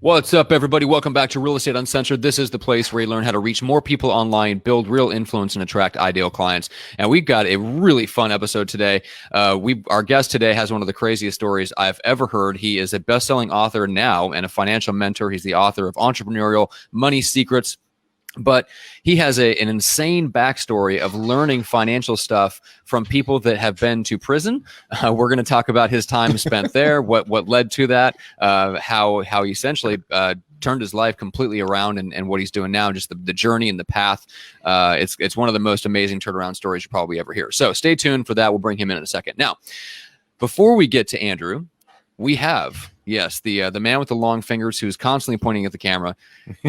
What's up, everybody? Welcome back to Real Estate Uncensored. This is the place where you learn how to reach more people online, build real influence, and attract ideal clients. And we've got a really fun episode today. Our guest today has one of the craziest stories I've ever heard. He is a best-selling author now and a financial mentor. He's the author of Entrepreneurial Money Secrets. But he has an insane backstory of learning financial stuff from people that have been to prison. We're going to talk about his time spent there, what led to that, how he essentially turned his life completely around and what he's doing now, just the journey and the path. It's one of the most amazing turnaround stories you probably ever hear. So stay tuned for that. We'll bring him in a second. Now, before we get to Andrew, we have, yes, the man with the long fingers who's constantly pointing at the camera,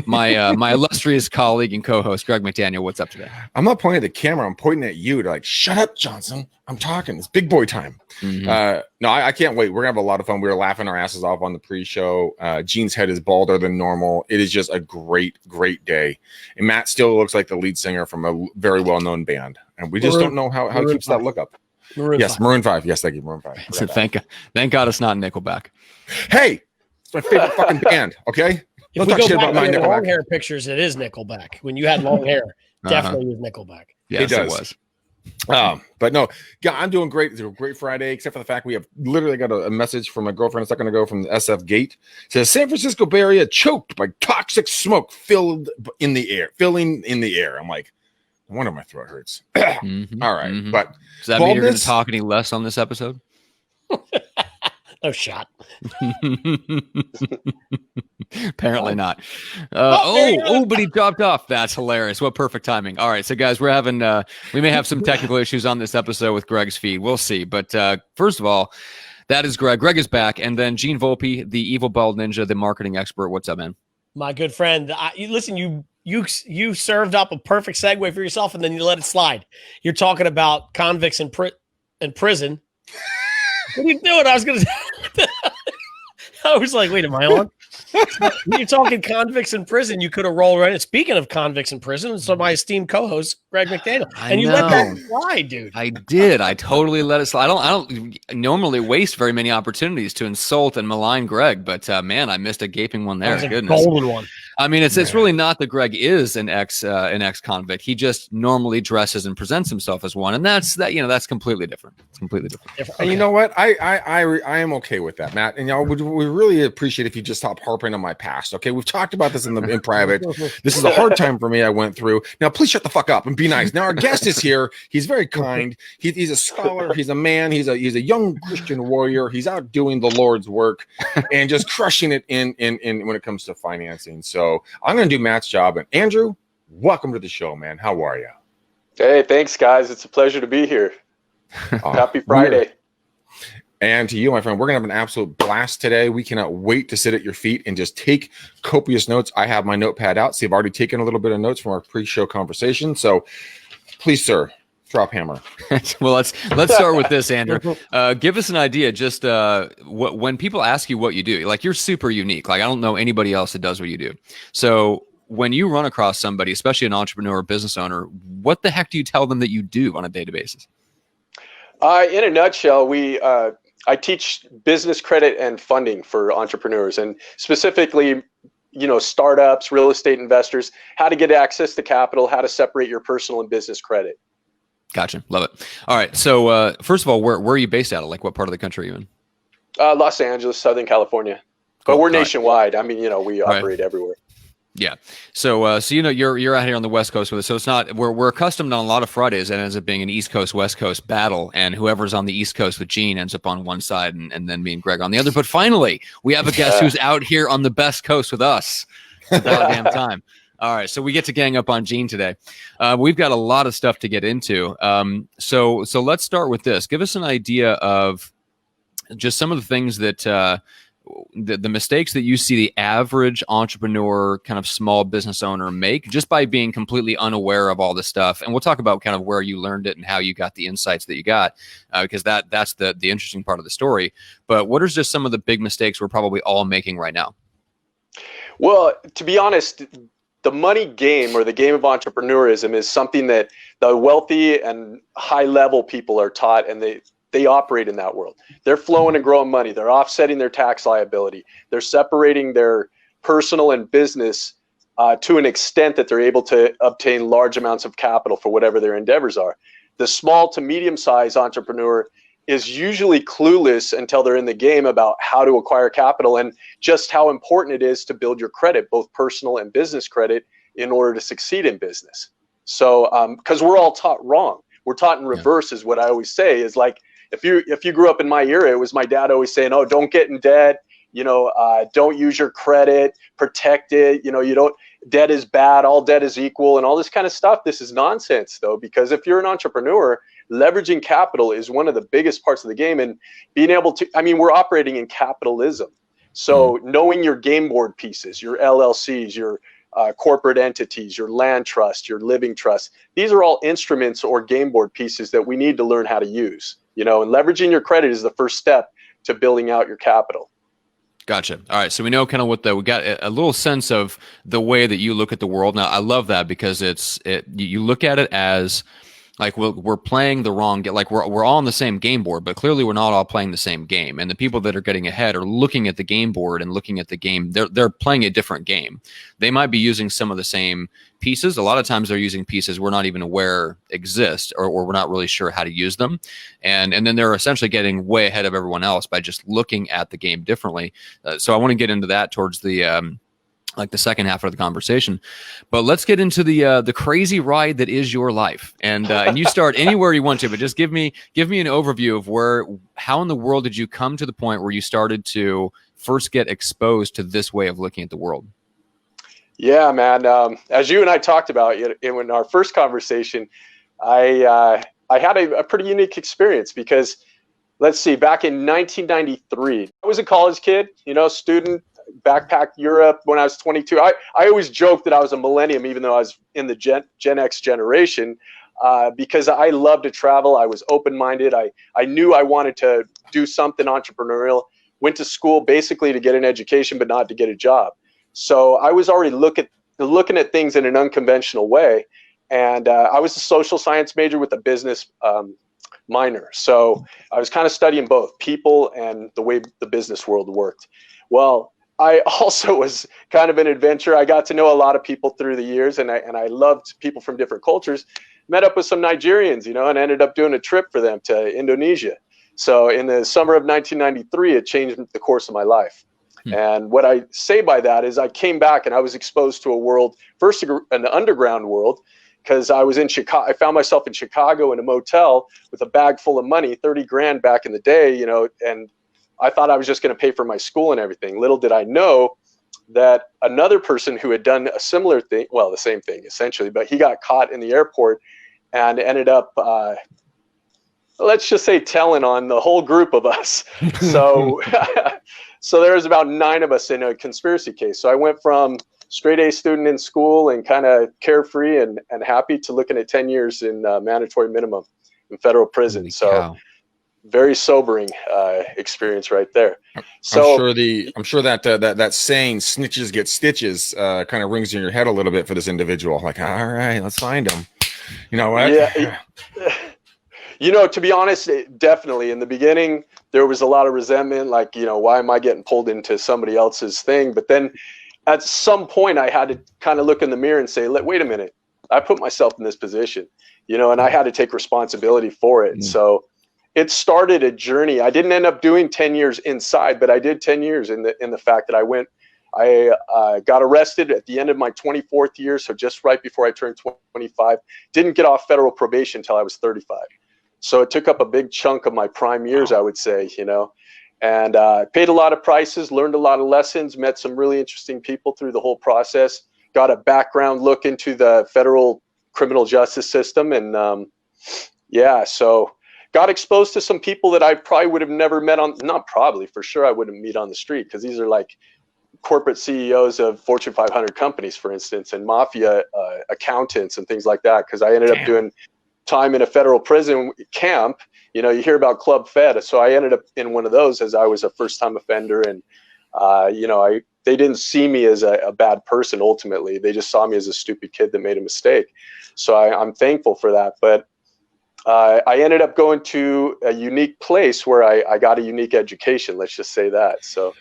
my illustrious colleague and co-host, Greg McDaniel. What's up today? I'm not pointing at the camera. I'm pointing at you to like, shut up, Johnson. I'm talking. It's big boy time. Mm-hmm. No, I can't wait. We're going to have a lot of fun. We were laughing our asses off on the pre-show. Gene's head is balder than normal. It is just a great, great day. And Matt still looks like the lead singer from a very well-known band. And we just don't know how he keeps that look up. Maroon 5. Yes, thank you, Maroon 5. So thank God it's not Nickelback. Hey, it's my favorite fucking band, okay? Don't talk shit about my Nickelback. Long hair pictures, it is Nickelback. When you had long hair, definitely was Nickelback. Yes, it was. But no, yeah, I'm doing great. It's a great Friday, except for the fact we have literally got a message from my girlfriend a second ago from the SF Gate. It says San Francisco Bay Area choked by toxic smoke filling in the air. I'm like, no wonder my throat hurts. Mm-hmm, all right. Mm-hmm. But does that mean you're going to talk any less on this episode? No shot. Apparently not. But he dropped off. That's hilarious. What perfect timing. All right. So guys, we're having, we may have some technical issues on this episode with Greg's feed. We'll see. But first of all, that is Greg. Greg is back. And then Gene Volpe, the evil bald ninja, the marketing expert. What's up, man? My good friend. Listen, you served up a perfect segue for yourself, and then you let it slide. You're talking about convicts in prison. What are you doing? I was like, wait, am I on? You're talking convicts in prison. You could have rolled right in. Speaking of convicts in prison, so my esteemed co-host, Greg McDaniel. And you let that slide, dude. I did. I totally let it slide. I don't normally waste very many opportunities to insult and malign Greg, but man, I missed a gaping one there. Goodness. Golden one. I mean, it's really not that Greg is an ex-convict. He just normally dresses and presents himself as one, and that's completely different. It's completely different. Okay. And you know what? I am okay with that, Matt. And y'all, we really appreciate if you just stop harping on my past. Okay, we've talked about this in private. This is a hard time for me. I went through. Now, please shut the fuck up and be nice. Now, our guest is here. He's very kind. He's a scholar. He's a man. He's a young Christian warrior. He's out doing the Lord's work and just crushing it in when it comes to financing. So I'm going to do Matt's job. And Andrew, welcome to the show, man. How are you? Hey, thanks, guys. It's a pleasure to be here. Happy Friday. And to you, my friend, we're going to have an absolute blast today. We cannot wait to sit at your feet and just take copious notes. I have my notepad out. See, I've already taken a little bit of notes from our pre-show conversation. So please, sir, drop hammer. Well, let's start with this, Andrew. Give us an idea. Just when people ask you what you do, like, you're super unique. Like, I don't know anybody else that does what you do. So when you run across somebody, especially an entrepreneur or business owner, what the heck do you tell them that you do on a daily basis? In a nutshell, I teach business credit and funding for entrepreneurs, and specifically, startups, real estate investors, how to get access to capital, how to separate your personal and business credit. Gotcha. Love it. All right. So first of all, where are you based out of? Like, what part of the country are you in? Los Angeles, Southern California. Cool. But we're nationwide. I mean, we operate everywhere. Yeah. So you're out here on the West Coast with us. So it's not, we're accustomed on a lot of Fridays, and it ends up being an East Coast, West Coast battle. And whoever's on the East Coast with Gene ends up on one side, and then me and Greg on the other. But finally, we have a guest who's out here on the best coast with us. About damn time. All right. So we get to gang up on Gene today. We've got a lot of stuff to get into. So let's start with this. Give us an idea of just some of the things that, the mistakes that you see the average entrepreneur, kind of small business owner, make just by being completely unaware of all this stuff. And we'll talk about kind of where you learned it and how you got the insights that you got, because that's the interesting part of the story. But what are just some of the big mistakes we're probably all making right now? Well, to be honest, the money game, or the game of entrepreneurism, is something that the wealthy and high level people are taught, and they operate in that world. They're flowing and growing money. They're offsetting their tax liability. They're separating their personal and business to an extent that they're able to obtain large amounts of capital for whatever their endeavors are. The small to medium-sized entrepreneur is usually clueless until they're in the game about how to acquire capital and just how important it is to build your credit, both personal and business credit, in order to succeed in business. So, because we're all taught wrong. We're taught in reverse, is what I always say, is like, if you grew up in my era, it was my dad always saying, oh, don't get in debt, don't use your credit, protect it, debt is bad, all debt is equal, and all this kind of stuff. This is nonsense, though, because if you're an entrepreneur, leveraging capital is one of the biggest parts of the game. And being able to, we're operating in capitalism. So knowing your game board pieces, your LLCs, your corporate entities, your land trust, your living trust, these are all instruments or game board pieces that we need to learn how to use, and leveraging your credit is the first step to building out your capital. Gotcha. All right. So we know kind of we got a little sense of the way that you look at the world. Now, I love that because you look at it as like we're playing the wrong game. Like we're all on the same game board, but clearly we're not all playing the same game. And the people that are getting ahead are looking at the game board and looking at the game. They're playing a different game. They might be using some of the same pieces. A lot of times they're using pieces we're not even aware exist, or we're not really sure how to use them. And then they're essentially getting way ahead of everyone else by just looking at the game differently. So I want to get into that towards the second half of the conversation, but let's get into the crazy ride that is your life. And you start anywhere you want to, but just give me an overview of how in the world did you come to the point where you started to first get exposed to this way of looking at the world? Yeah, man. As you and I talked about in our first conversation, I had a pretty unique experience because, let's see, back in 1993, I was a college kid, student, backpacked Europe when I was 22. I always joked that I was a millennium, even though I was in the Gen X generation, because I loved to travel. I was open-minded. I knew I wanted to do something entrepreneurial. Went to school basically to get an education, but not to get a job. So I was already looking at things in an unconventional way. And I was a social science major with a business minor. So I was kind of studying both people and the way the business world worked. Well, I also was kind of an adventurer. I got to know a lot of people through the years, and I loved people from different cultures. Met up with some Nigerians, and ended up doing a trip for them to Indonesia. So in the summer of 1993, it changed the course of my life. And what I say by that is I came back and I was exposed to a world, first an underground world, because I was in Chicago. I found myself in Chicago in a motel with a bag full of money, 30 grand back in the day, and I thought I was just going to pay for my school and everything. Little did I know that another person who had done a similar thing, well, the same thing essentially, but he got caught in the airport and ended up, let's just say, telling on the whole group of us. So, so there was about 9 of us in a conspiracy case. So I went from straight A student in school and kind of carefree and happy to looking at 10 years in mandatory minimum in federal prison. Holy so. cow. Very sobering experience right there. So I'm sure that saying "snitches get stitches" kind of rings in your head a little bit for this individual. Like, all right, let's find him. You know what? Yeah. To be honest, definitely in the beginning there was a lot of resentment. Like, why am I getting pulled into somebody else's thing? But then at some point I had to kind of look in the mirror and say, wait a minute, I put myself in this position, and I had to take responsibility for it. So it started a journey. I didn't end up doing 10 years inside, but I did 10 years in the fact that I got arrested at the end of my 24th year. So just right before I turned 25, didn't get off federal probation until I was 35. So it took up a big chunk of my prime years, I would say, and paid a lot of prices, learned a lot of lessons, met some really interesting people through the whole process, got a background look into the federal criminal justice system. And so got exposed to some people that I probably would have never met not probably, for sure I wouldn't meet on the street, because these are like corporate CEOs of Fortune 500 companies, for instance, and mafia accountants and things like that, because I ended up doing time in a federal prison camp. You hear about Club Fed. So I ended up in one of those as I was a first-time offender. And, they didn't see me as a bad person, ultimately. They just saw me as a stupid kid that made a mistake. So I'm thankful for that. But I ended up going to a unique place where I got a unique education. Let's just say that. So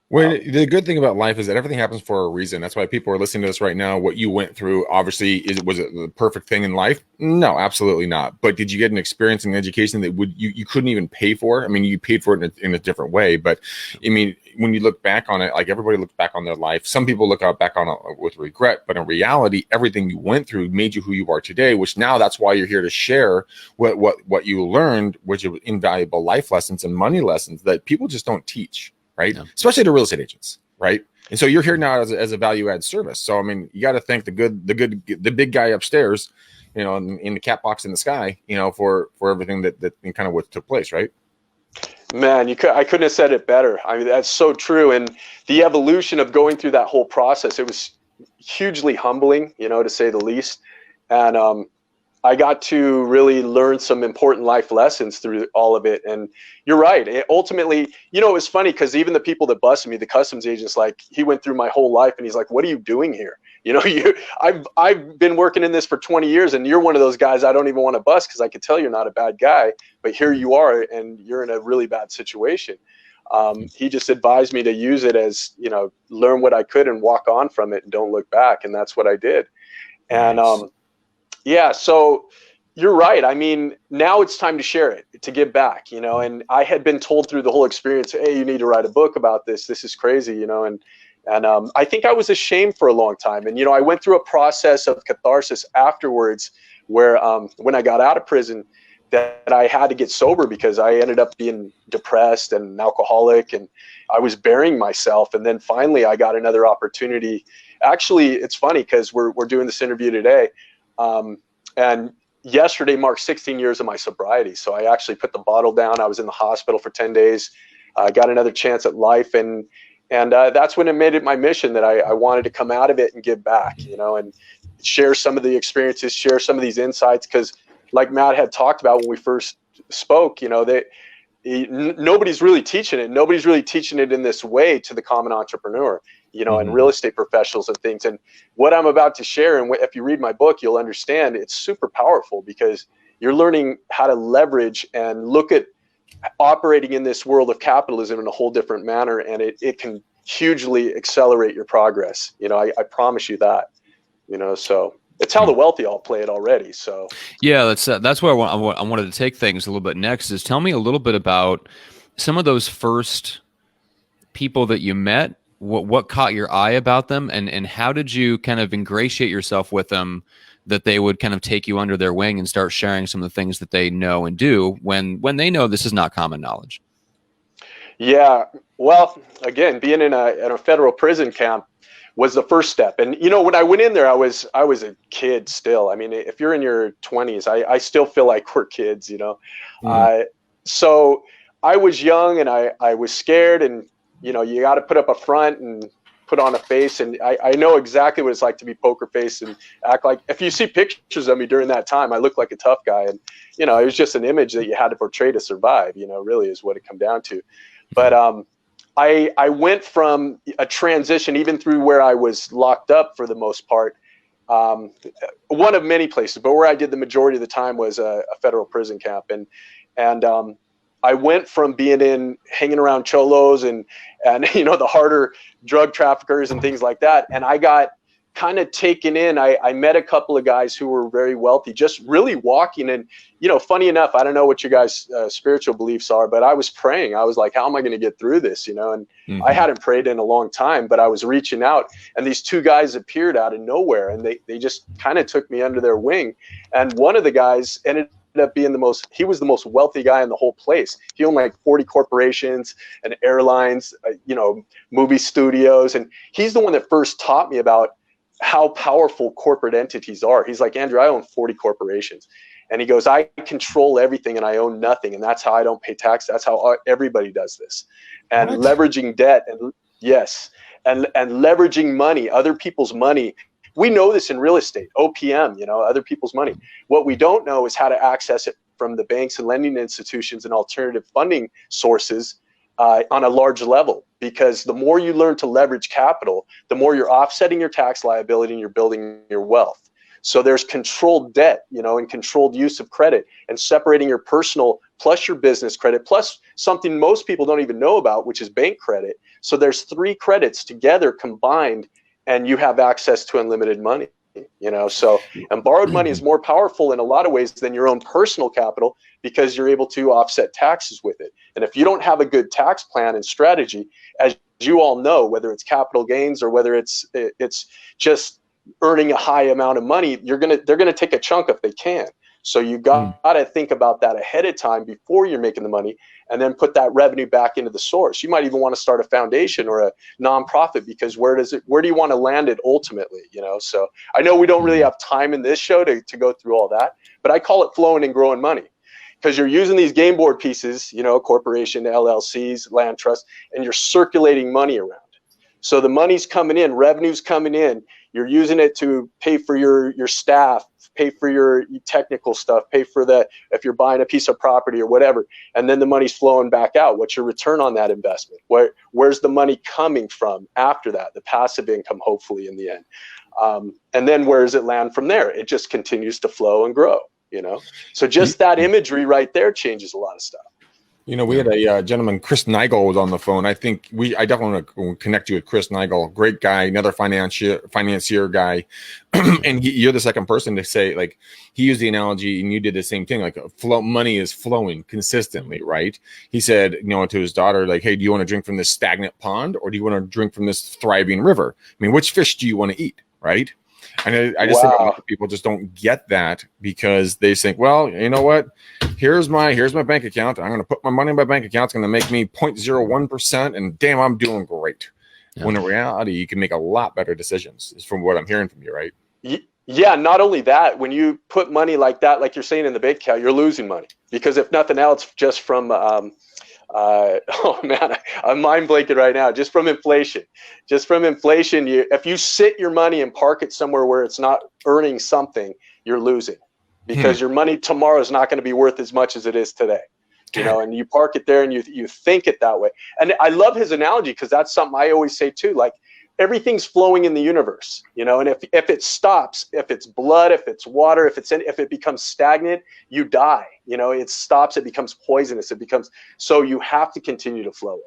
Well, the good thing about life is that everything happens for a reason. That's why people are listening to this right now. What you went through, obviously, was it the perfect thing in life? No, absolutely not. But did you get an experience and education that you couldn't even pay for? I mean, you paid for it in a different way. But I mean, when you look back on it, like everybody looks back on their life. Some people look back on it with regret, but in reality, everything you went through made you who you are today. Which now that's why you're here to share what you learned, which are invaluable life lessons and money lessons that people just don't teach. Right. Yeah. Especially to real estate agents. Right. And so you're here now as a value add service. So, I mean, you got to thank the big guy upstairs, you know, in the cat box in the sky, you know, for everything that kind of what took place. Right. Man, I couldn't have said it better. I mean, that's so true. And the evolution of going through that whole process, it was hugely humbling, you know, to say the least. And, I got to really learn some important life lessons through all of it. And you're right. Ultimately, you know, it was funny because even the people that busted me, the customs agents, like he went through my whole life and he's like, what are you doing here? You know, I've been working in this for 20 years and you're one of those guys I don't even want to bust because I could tell you're not a bad guy, but here you are and you're in a really bad situation. He just advised me to use it as, you know, learn what I could and walk on from it and don't look back. And that's what I did. And, Nice. yeah, so you're right. I mean, now it's time to share it, to give back, you know, and I had been told through the whole experience, hey, you need to write a book about this. This is crazy, you know, and I think I was ashamed for a long time. And, you know, I went through a process of catharsis afterwards where when I got out of prison that I had to get sober because I ended up being depressed and an alcoholic and I was burying myself. And then finally I got another opportunity. Actually, it's funny because we're doing this interview today. And yesterday marked 16 years of my sobriety. So I actually put the bottle down. I was in the hospital for 10 days. I got another chance at life. And that's when it made it my mission that I wanted to come out of it and give back, you know, and share some of the experiences, share some of these insights. Because like Matt had talked about when we first spoke, you know, nobody's really teaching it. Nobody's really teaching it in this way to the common entrepreneur, you know, and real estate professionals and things. And what I'm about to share, and if you read my book, you'll understand it's super powerful because you're learning how to leverage and look at operating in this world of capitalism in a whole different manner. And it can hugely accelerate your progress. You know, I promise you that, you know, so it's how the wealthy all play it already. So yeah, that's where I wanted to take things a little bit next is tell me a little bit about some of those first people that you met. What caught your eye about them and how did you kind of ingratiate yourself with them that they would kind of take you under their wing and start sharing some of the things that they know and do when they know this is not common knowledge? Yeah, well, again, being in a federal prison camp was the first step. And, you know, when I went in there, I was a kid still. I mean, if you're in your 20s, I still feel like we're kids, you know. So I was young and I was scared and, you know, you got to put up a front and put on a face. And I know exactly what it's like to be poker face and act like, if you see pictures of me during that time, I look like a tough guy. And, you know, it was just an image that you had to portray to survive, you know, really is what it come down to. But I went from a transition even through where I was locked up for the most part. One of many places, but where I did the majority of the time was a federal prison camp. And I went from being hanging around cholos and you know, the harder drug traffickers and things like that. And I got kind of taken in. I met a couple of guys who were very wealthy, just really walking. And, you know, funny enough, I don't know what your guys' spiritual beliefs are, but I was praying. I was like, how am I going to get through this? You know, and I hadn't prayed in a long time, but I was reaching out and these two guys appeared out of nowhere and they just kind of took me under their wing. And one of the guys ended up being he was the most wealthy guy in the whole place. He owned like 40 corporations and airlines, you know, movie studios. And he's the one that first taught me about how powerful corporate entities are. He's like, Andrew, I own 40 corporations. And he goes, I control everything and I own nothing. And that's how I don't pay tax. That's how everybody does this. And leveraging debt and yes. And leveraging money, other people's money. We know this in real estate, OPM, you know, other people's money. What we don't know is how to access it from the banks and lending institutions and alternative funding sources on a large level, because the more you learn to leverage capital, the more you're offsetting your tax liability and you're building your wealth. So there's controlled debt, you know, and controlled use of credit and separating your personal plus your business credit plus something most people don't even know about, which is bank credit. So there's 3 credits together combined, and you have access to unlimited money. So, and borrowed money is more powerful in a lot of ways than your own personal capital, because you're able to offset taxes with it. And if you don't have a good tax plan and strategy, as you all know, whether it's capital gains or whether it's just earning a high amount of money, they're gonna take a chunk if they can. So you got to think about that ahead of time before you're making the money, and then put that revenue back into the source. You might even want to start a foundation or a nonprofit, because where do you want to land it ultimately? So I know we don't really have time in this show to go through all that, but I call it flowing and growing money, because you're using these game board pieces, corporation, LLCs, land trust, and you're circulating money around. So the money's coming in, revenue's coming in. You're using it to pay for your staff, pay for your technical stuff, pay for if you're buying a piece of property or whatever, and then the money's flowing back out. What's your return on that investment? Where's the money coming from after that? The passive income, hopefully, in the end. And then where does it land from there? It just continues to flow and grow, So just that imagery right there changes a lot of stuff. We had a gentleman, Chris Nigel, was on the phone. I definitely want to connect you with Chris Nigel. Great guy, another financier guy. And you're the second person to say, like, he used the analogy, and you did the same thing. Like, money is flowing consistently, right? He said, to his daughter, like, hey, do you want to drink from this stagnant pond, or do you want to drink from this thriving river? I mean, which fish do you want to eat, right? And I just think a lot of people just don't get that, because they think, well, you know what? Here's my bank account. I'm going to put my money in my bank account. It's going to make me 0.01%, and damn, I'm doing great. Yeah. When in reality, you can make a lot better decisions, is from what I'm hearing from you, right? Yeah. Not only that, when you put money like that, like you're saying in the bank account, you're losing money, because if nothing else, just from oh man, I'm mind blanking right now. Just from inflation, if you sit your money and park it somewhere where it's not earning something, you're losing, because your money tomorrow is not going to be worth as much as it is today. And you park it there, and you think it that way. And I love his analogy, because that's something I always say too. Like, everything's flowing in the universe, and if it stops, if it's blood, if it's water, if it becomes stagnant, you die. It stops, it becomes poisonous, so you have to continue to flow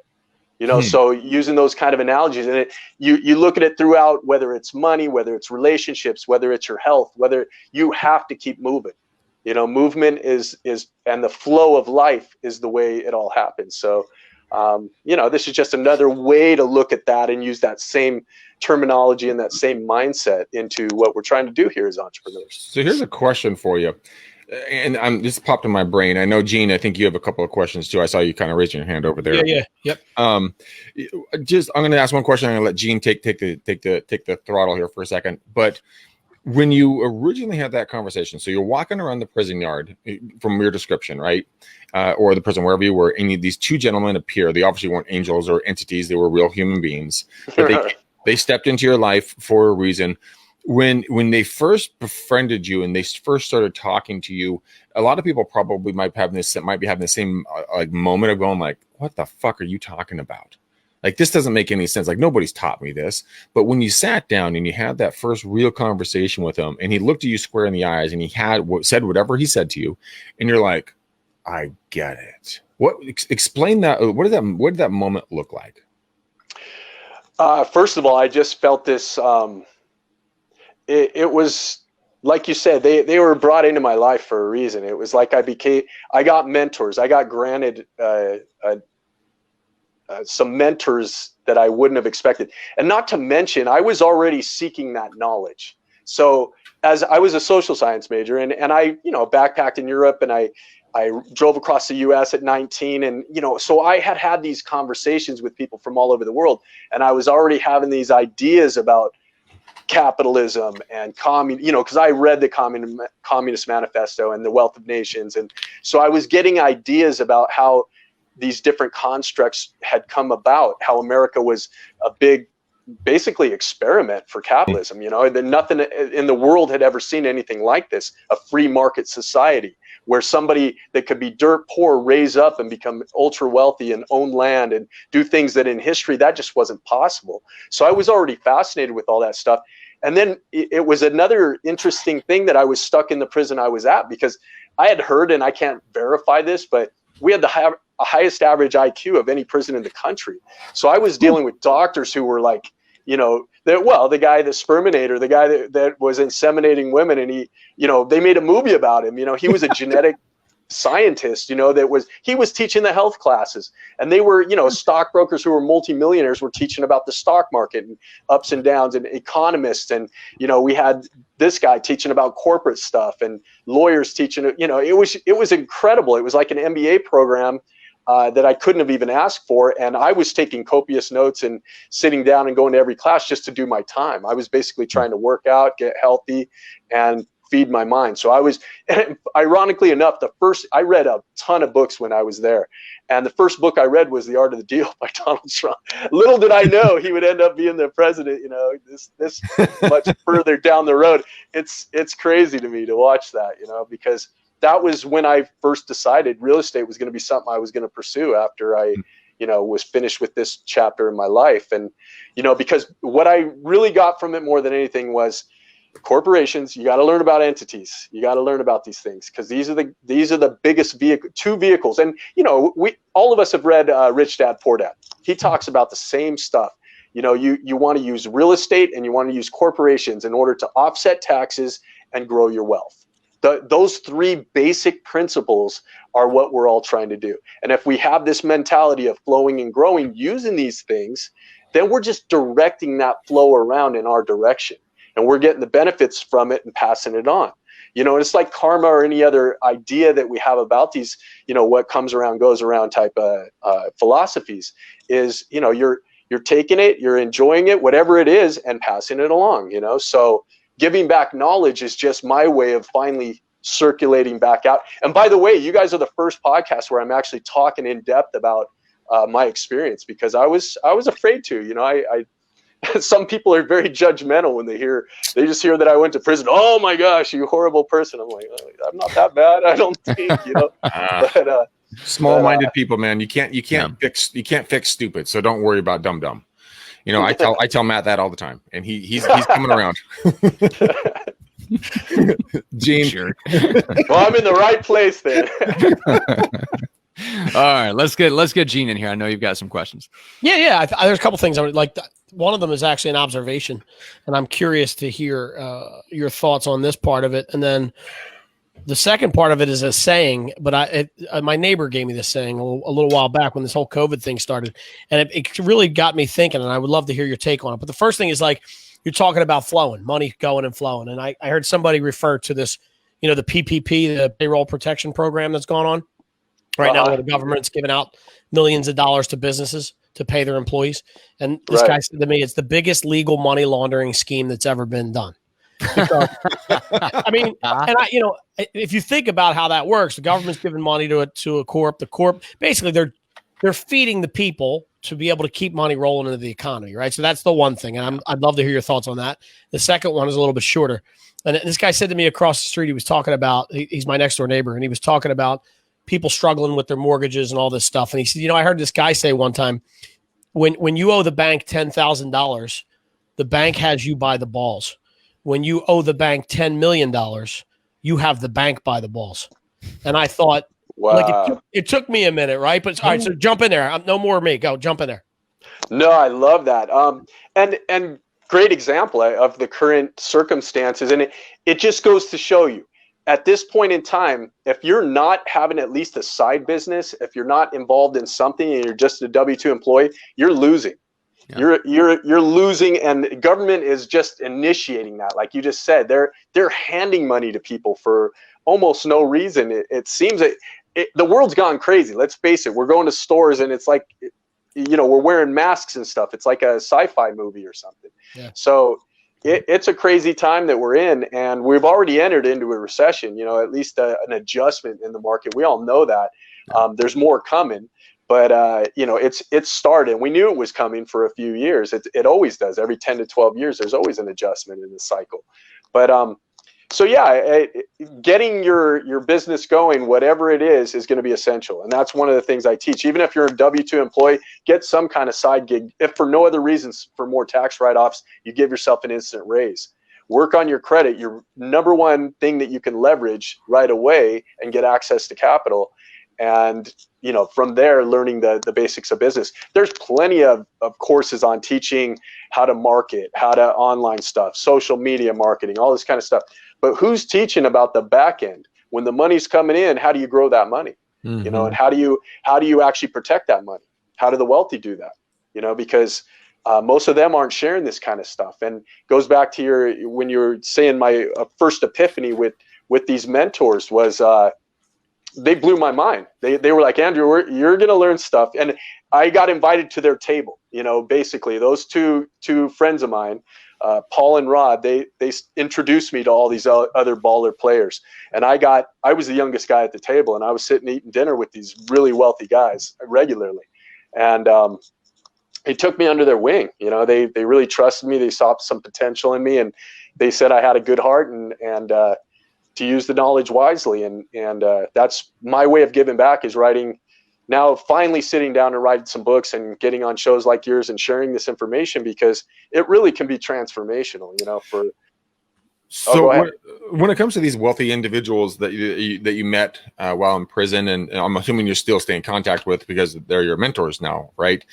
it. So using those kind of analogies, and you look at it throughout, whether it's money, whether it's relationships, whether it's your health, whether you have to keep moving. Movement is and the flow of life is the way it all happens. So this is just another way to look at that and use that same terminology and that same mindset into what we're trying to do here as entrepreneurs. So here's a question for you. And this popped in my brain. I know, Gene, I think you have a couple of questions too. I saw you kind of raising your hand over there. Yeah. Yep. I'm going to ask one question. I'm going to let Gene take the throttle here for a second. But when you originally had that conversation, so you're walking around the prison yard, from your description, right? Or the prison, wherever you were, and these 2 gentlemen appear. They obviously weren't angels or entities. They were real human beings. But they stepped into your life for a reason. When they first befriended you and they first started talking to you, a lot of people probably might be having the same like moment of going like, what the fuck are you talking about? Like, this doesn't make any sense. Like, nobody's taught me this. But when you sat down and you had that first real conversation with him, and he looked at you square in the eyes, and he said whatever he said to you, and you're like, I get it. Explain that. What did that moment look like? First of all, I just felt this. It was like you said, they were brought into my life for a reason. It was like I got mentors. I got granted some mentors that I wouldn't have expected. And not to mention, I was already seeking that knowledge. So as I was a social science major, and I, backpacked in Europe, and I drove across the US at 19. And, so I had these conversations with people from all over the world. And I was already having these ideas about capitalism and because I read the Communist Manifesto and the Wealth of Nations. And so I was getting ideas about how these different constructs had come about, how America was a big, basically, experiment for capitalism. That nothing in the world had ever seen anything like this, a free market society where somebody that could be dirt poor raise up and become ultra wealthy and own land and do things that in history that just wasn't possible. So I was already fascinated with all that stuff. And then it was another interesting thing that I was stuck in the prison I was at, because I had heard, and I can't verify this, but we had the a highest average IQ of any prison in the country. So I was dealing with doctors who were like, you know, the guy, the sperminator, the guy that was inseminating women, and he, you know, they made a movie about him. You know, he was a genetic scientist, you know, he was teaching the health classes, and they were, you know, stockbrokers who were multimillionaires were teaching about the stock market and ups and downs, and economists. And, you know, we had this guy teaching about corporate stuff, and lawyers teaching, you know, it was incredible. It was like an MBA program that I couldn't have even asked for. And I was taking copious notes and sitting down and going to every class just to do my time. I was basically trying to work out, get healthy, and feed my mind. So I was, ironically enough, I read a ton of books when I was there. And the first book I read was The Art of the Deal by Donald Trump. Little did I know he would end up being the president, you know, this much further down the road. It's crazy to me to watch that, you know, because that was when I first decided real estate was going to be something I was going to pursue after I, you know, was finished with this chapter in my life. And, you know, because what I really got from it more than anything was corporations. You got to learn about entities. You got to learn about these things, because these are the biggest two vehicles. And, you know, all of us have read Rich Dad, Poor Dad. He talks about the same stuff. You know, you want to use real estate and you want to use corporations in order to offset taxes and grow your wealth. Those three basic principles are what we're all trying to do. And if we have this mentality of flowing and growing using these things, then we're just directing that flow around in our direction. And we're getting the benefits from it and passing it on. You know, it's like karma or any other idea that we have about these, you know, what comes around goes around type of philosophies is, you know, you're taking it, you're enjoying it, whatever it is, and passing it along, you know. So giving back knowledge is just my way of finally circulating back out. And by the way, you guys are the first podcast where I'm actually talking in depth about my experience, because I was afraid to, you know, I some people are very judgmental when they just hear that I went to prison. Oh my gosh, you horrible person. I'm like, I'm not that bad, I don't think, you know. But small-minded people, man, you can't fix stupid. So don't worry about dumb. You know, I tell Matt that all the time, and he's coming around. Gene, Sure. Well, I'm in the right place then. All right, let's get Gene in here. I know you've got some questions. Yeah. There's a couple things I would like. One of them is actually an observation, and I'm curious to hear your thoughts on this part of it. And then the second part of it is a saying, but my neighbor gave me this saying a little while back when this whole COVID thing started, and it really got me thinking, and I would love to hear your take on it. But the first thing is, like, you're talking about flowing, money going and flowing. And I heard somebody refer to this, you know, the PPP, the payroll protection program that's going on right now, where the government's giving out millions of dollars to businesses to pay their employees. And this guy said to me, it's the biggest legal money laundering scheme that's ever been done. Because, I mean, and you know, if you think about how that works, the government's giving money to a corp. The corp, basically, they're feeding the people to be able to keep money rolling into the economy, right? So that's the one thing, and I'd love to hear your thoughts on that. The second one is a little bit shorter, and this guy said to me across the street, he was talking about, he's my next door neighbor, and he was talking about people struggling with their mortgages and all this stuff. And he said, you know, I heard this guy say one time, when you owe the bank $10,000, the bank has you by the balls. When you owe the bank $10 million, you have the bank by the balls. And I thought, wow. Like it took me a minute, right? But all right, so jump in there. No more of me. Go jump in there. No, I love that. And great example of the current circumstances. And it just goes to show you, at this point in time, if you're not having at least a side business, if you're not involved in something and you're just a W-2 employee, you're losing. Yeah. You're losing, and government is just initiating that. Like you just said, they're handing money to people for almost no reason. It seems that the world's gone crazy. Let's face it. We're going to stores and it's like, you know, we're wearing masks and stuff. It's like a sci-fi movie or something. Yeah. So it's a crazy time that we're in, and we've already entered into a recession, you know, at least an adjustment in the market. We all know that. There's more coming. But, you know, it's started. We knew it was coming for a few years. It always does. Every 10 to 12 years, there's always an adjustment in the cycle. But so, yeah, getting your business going, whatever it is going to be essential. And that's one of the things I teach. Even if you're a W-2 employee, get some kind of side gig. If for no other reasons, for more tax write-offs, you give yourself an instant raise. Work on your credit, your number one thing that you can leverage right away and get access to capital. and from there learning the basics of business. There's plenty of courses on teaching how to market, how to online stuff, social media marketing, all this kind of stuff. But who's teaching about the back end? When the money's coming in, how do you grow that money? And how do you actually protect that money? How do the wealthy do that? Because most of them aren't sharing this kind of stuff. And goes back to when you were saying my first epiphany with these mentors was they blew my mind. They were like, Andrew, you're going to learn stuff. And I got invited to their table. Basically those two friends of mine, Paul and Rod, they introduced me to all these other baller players. And I was the youngest guy at the table, and I was sitting eating dinner with these really wealthy guys regularly. And they took me under their wing. They really trusted me. They saw some potential in me, and they said I had a good heart and to use the knowledge wisely. And that's my way of giving back, is writing. Now, finally sitting down and writing some books and getting on shows like yours and sharing this information, because it really can be transformational, So when it comes to these wealthy individuals that you met while in prison, and I'm assuming you're still staying in contact with because they're your mentors now, right?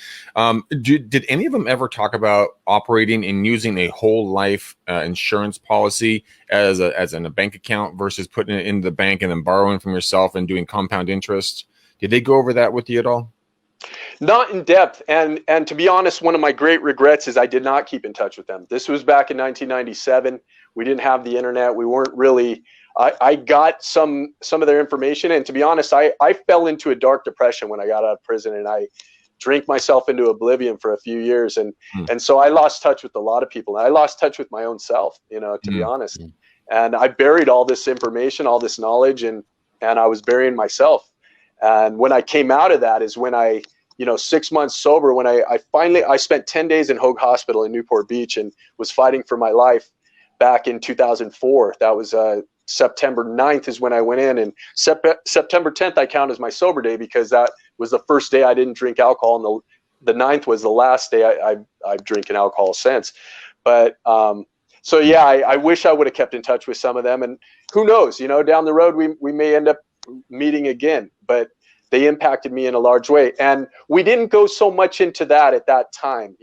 Did any of them ever talk about operating and using a whole life insurance policy as in a bank account versus putting it into the bank and then borrowing from yourself and doing compound interest? Did they go over that with you at all? Not in depth. And to be honest, one of my great regrets is I did not keep in touch with them. This was back in 1997. We didn't have the internet. We weren't really, I got some of their information. And to be honest, I fell into a dark depression when I got out of prison, and I drank myself into oblivion for a few years. And so I lost touch with a lot of people. And I lost touch with my own self, to be honest. And I buried all this information, all this knowledge, and I was burying myself. And when I came out of that is when I, 6 months sober, when I spent 10 days in Hoag Hospital in Newport Beach and was fighting for my life back in 2004. That was September 9th is when I went in, and September 10th I count as my sober day, because that was the first day I didn't drink alcohol, and the 9th was the last day I've drinking alcohol since. But so yeah, I wish I would have kept in touch with some of them, and who knows, down the road we may end up meeting again. But they impacted me in a large way, and we didn't go so much into that at that time.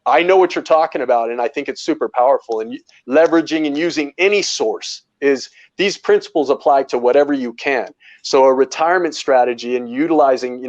I know what you're talking about, and I think it's super powerful. And leveraging and using any source, is these principles apply to whatever you can. So a retirement strategy and utilizing,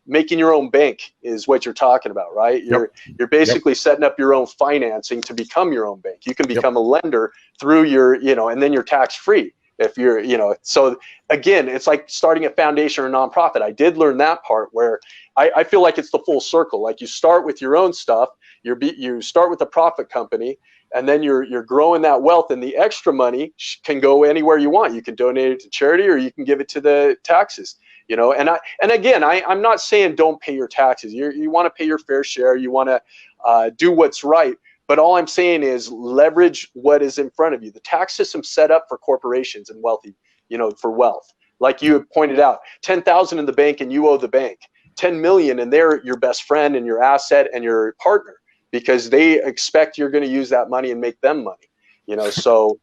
making your own bank is what you're talking about, right? You're basically setting up your own financing to become your own bank. You can become a lender through your, and then you're tax free. If you're, so again, it's like starting a foundation or a nonprofit. I did learn that part where I feel like it's the full circle. Like you start with your own stuff, you start with a profit company, and then you're growing that wealth, and the extra money can go anywhere you want. You can donate it to charity, or you can give it to the taxes, and again, I'm not saying don't pay your taxes. You want to pay your fair share. You want to do what's right. But all I'm saying is leverage what is in front of you. The tax system's set up for corporations and wealthy, for wealth. Like you pointed out, 10,000 in the bank and you owe the bank 10 million, and they're your best friend and your asset and your partner, because they expect you're going to use that money and make them money. So,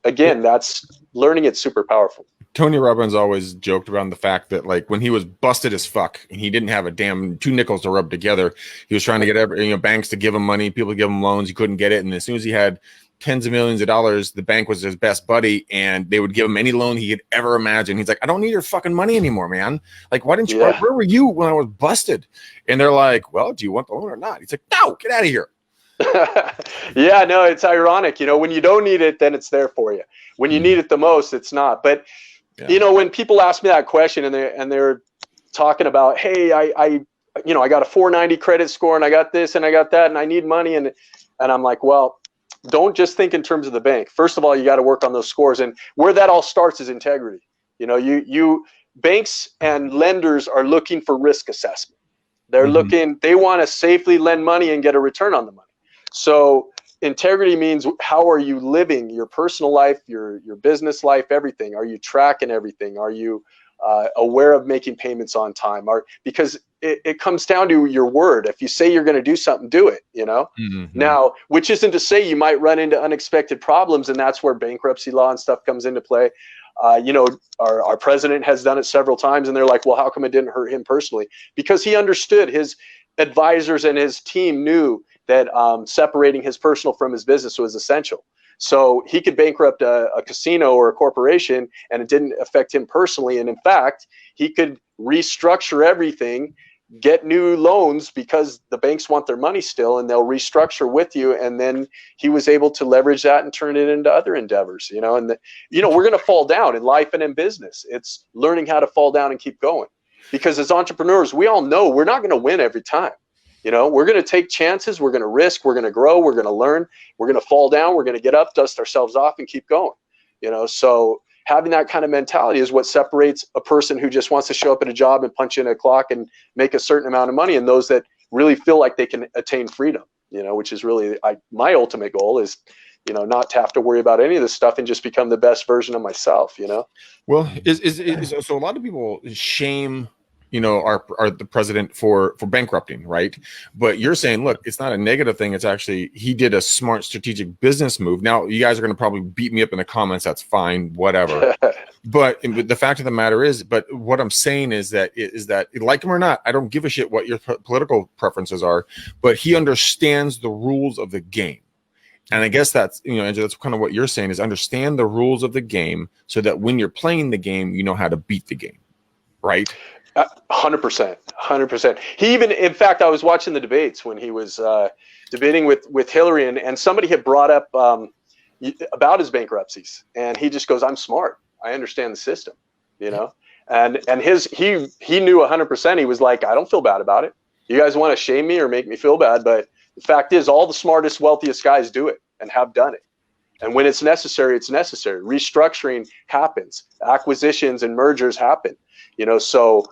again, that's learning. It's super powerful. Tony Robbins always joked around the fact that, like, when he was busted as fuck and he didn't have a damn 2 nickels to rub together, he was trying to get banks to give him money, people to give him loans. He couldn't get it. And as soon as he had tens of millions of dollars, the bank was his best buddy, and they would give him any loan he could ever imagine. He's like, I don't need your fucking money anymore, man. Like, why didn't you, where were you when I was busted? And they're like, well, do you want the loan or not? He's like, no, get out of here. Yeah, no, it's ironic. When you don't need it, then it's there for you. When you need it the most, it's not. But when people ask me that question and they're talking about, hey, I got a 490 credit score, and I got this and I got that, and I need money, and I'm like, well, don't just think in terms of the bank. First of all, you got to work on those scores, and where that all starts is integrity. You banks and lenders are looking for risk assessment. They're they want to safely lend money and get a return on the money. So integrity means, how are you living your personal life, your business life, everything? Are you tracking everything? Are you aware of making payments on time, or because it comes down to your word. If you say you're going to do something, do it, Now, which isn't to say you might run into unexpected problems, and that's where bankruptcy law and stuff comes into play. Our president has done it several times, and they're like, well, how come it didn't hurt him personally? Because he understood, his advisors and his team knew that separating his personal from his business was essential. So he could bankrupt a casino or a corporation, and it didn't affect him personally. And in fact, he could restructure everything, get new loans because the banks want their money still, and they'll restructure with you. And then he was able to leverage that and turn it into other endeavors, and we're going to fall down in life and in business. It's learning how to fall down and keep going, because as entrepreneurs, we all know we're not going to win every time. We're going to take chances. We're going to risk. We're going to grow. We're going to learn. We're going to fall down. We're going to get up, dust ourselves off, and keep going. So having that kind of mentality is what separates a person who just wants to show up at a job and punch in a clock and make a certain amount of money, and those that really feel like they can attain freedom, which is really my ultimate goal is, not to have to worry about any of this stuff and just become the best version of myself, Well, so a lot of people shame the president for bankrupting, right? But you're saying, look, it's not a negative thing. It's actually, he did a smart strategic business move. Now, you guys are going to probably beat me up in the comments. That's fine, whatever. But the fact of the matter is, but what I'm saying is that like him or not, I don't give a shit what your political preferences are, but he understands the rules of the game. And I guess that's, Andrew, that's kind of what you're saying, is understand the rules of the game so that when you're playing the game, you know how to beat the game, right? 100%. He even, in fact, I was watching the debates when he was debating with Hillary, and somebody had brought up about his bankruptcies, and he just goes, "I'm smart. I understand the system," and he knew 100%. He was like, "I don't feel bad about it. You guys want to shame me or make me feel bad, but the fact is, all the smartest, wealthiest guys do it and have done it. And when it's necessary, it's necessary. Restructuring happens. Acquisitions and mergers happen. So."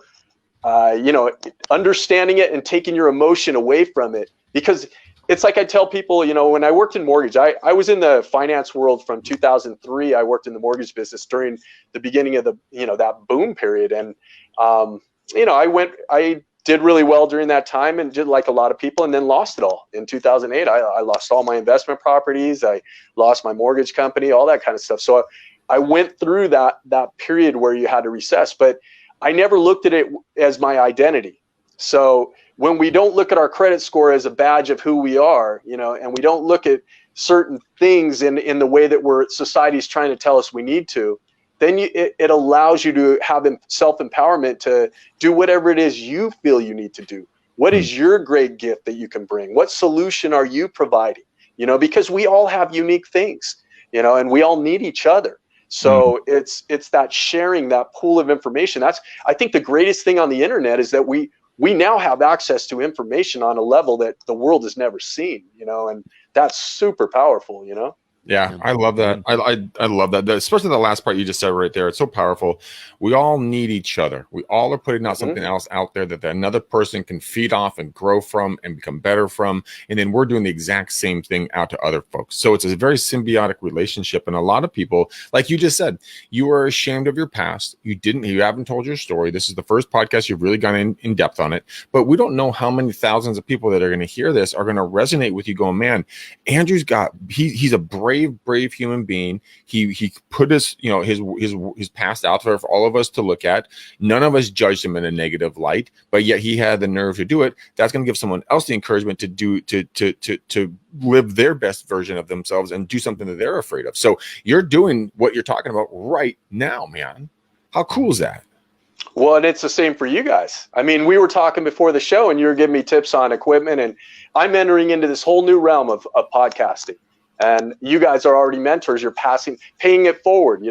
Understanding it and taking your emotion away from it, because it's like I tell people, when I worked in mortgage, I was in the finance world from 2003. I worked in the mortgage business during the beginning of the, that boom period. And, I did really well during that time and did like a lot of people, and then lost it all in 2008. I lost all my investment properties. I lost my mortgage company, all that kind of stuff. So I went through that period where you had to recess, but I never looked at it as my identity. So when we don't look at our credit score as a badge of who we are, and we don't look at certain things in the way that society's trying to tell us we need to, then it allows you to have self-empowerment to do whatever it is you feel you need to do. What is your great gift that you can bring? What solution are you providing? Because we all have unique things, and we all need each other. So it's that sharing, that pool of information. That's, I think, the greatest thing on the internet is that we now have access to information on a level that the world has never seen, and that's super powerful, Yeah, I love that. I love that, especially the last part you just said right there. It's so powerful. We all need each other. We all are putting out something else out there that another person can feed off and grow from and become better from. And then we're doing the exact same thing out to other folks. So it's a very symbiotic relationship. And a lot of people, like you just said, you are ashamed of your past. You haven't told your story. This is the first podcast you've really gone in depth on it. But we don't know how many thousands of people that are going to hear this are going to resonate with you going, man, Andrew's he's a brave human being. He put his past out there for all of us to look at. None of us judged him in a negative light, but yet he had the nerve to do it. That's going to give someone else the encouragement to live their best version of themselves and do something that they're afraid of. So you're doing what you're talking about right now, man. How cool is that? Well, and it's the same for you guys. I mean, we were talking before the show, and you were giving me tips on equipment, and I'm entering into this whole new realm of podcasting. And you guys are already mentors. You're paying it forward.